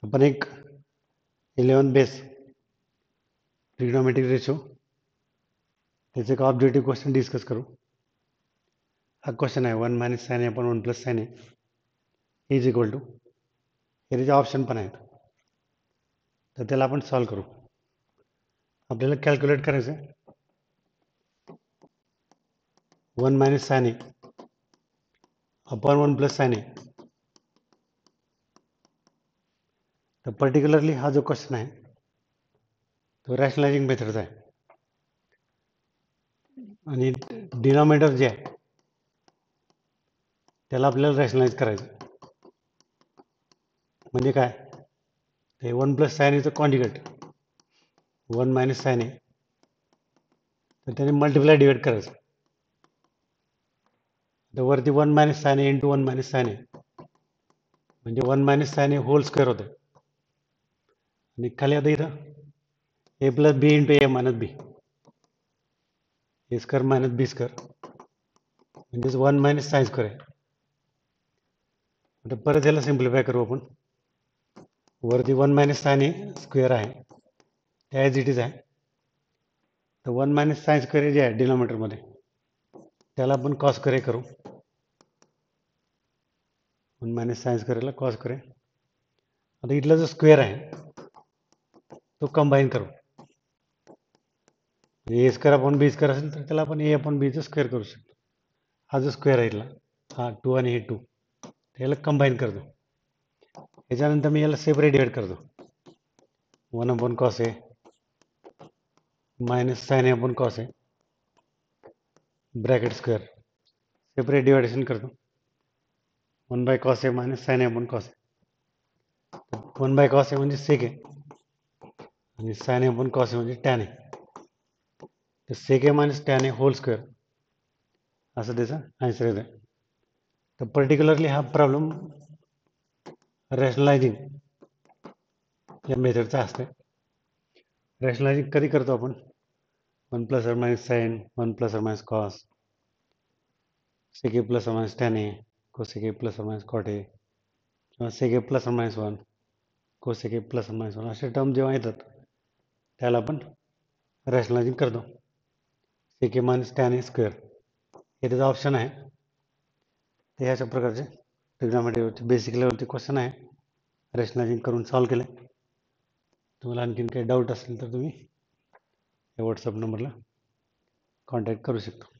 आपण एक 11 base trigonometric ratio त्याचे एक ऑब्जेक्टिव्ह क्वेश्चन डिस्कस करू. हा क्वेश्चन आहे 1 minus sine A upon 1 plus sine A is equal to, हे त्याचे ऑप्शन पण आहेत, तर त्याला आपण सॉल्व करू. आपल्याला कॅल्क्युलेट करायचं आहे 1 मायनस साइन ए अपॉन 1 प्लस साइन ए. तर पर्टिक्युलरली हा जो क्वेश्चन आहे तो रॅशनलायझिंग मेथडचा आहे आणि डिनॉमिनेटर जे आहे त्याला आपल्याला रॅशनलाइज करायचं. म्हणजे काय, ते 1 प्लस साइन एचं कॉन्जुगेट 1 मायनस साइन ए, तर त्याने मल्टिप्लाय डिवाइड करायचं. तर वरती 1 मायनस साइन ए इंटू 1 मायनस साइन ए म्हणजे 1 मायनस साइन ए होल स्क्वेअर होतं. आणि खाली आता इथं ए प्लस बी इंटू ए मायनस बी, ए स्क्वेअर मायनस बी स्क्वेअर म्हणजेच 1 मायनस साइन स्क्वेअर आहे. आता परत याला सिम्प्लिफाय करू आपण. वरती 1 मायनस साइन ए स्क्वेअर आहे त्या ॲज इट इज आहे. तर 1 मायनस साइन स्क्वेअर जे आहे डिनॉमिनेटरमध्ये त्याला आपण कॉस स्क्वेअर करू. 1 मायनस साइन स्क्वेअरला कॉस स्क्वेअर. आता इथला जो स्क्वेअर आहे तो कंबाईन करू. ए स्क्वेअर अपॉन बी स्क्वेअर असेल तर त्याला आपण ए अपॉन बीचं स्क्वेअर करू शकतो. हा जो स्क्वेअर आहे इथला, हा 2 आणि हे 2, त्याला कंबाईन करतो. याच्यानंतर मी याला सेपरेट डिवाइड करतो. 1 upon cos a minus sine A upon cos a bracket square, separate division करतो. 1 by cos a minus sine A upon cos a. 1 by cos a म्हणजे सेक ए आणि sine A upon cos a म्हणजे tan a. तर sec A minus tan a whole square असं त्याचं answer येतं. तर particularly हा प्रॉब्लेम रॅशनलायझिंग या मेथडचा असते. रॅशनलायझिंग कधी करतो आपण, 1 प्लस और मायनस साइन, 1 प्लस और minus cos, sec A plus और minus tan A, cosec A plus और मायनस कॉट ए, किंवा सेक ए प्लस और मायनस 1, कोसेक ए प्लस और मायनस 1, असे टर्म जेव्हा येतात त्याला आपण रॅशनलायझिंग करतो. Sec A minus tan A square हे त्याचं ऑप्शन आहे. ते अशा प्रकारचे ट्रिग्नोमेट्रीवरती बेसिक लेवलचे क्वेश्चन आहे, रॅशनलायझिंग करून सॉल्व केले. तुम्हाला आणखीन काही डाऊट असेल तर तुम्ही या व्हॉट्सअप नंबरला कॉन्टॅक्ट करू शकता.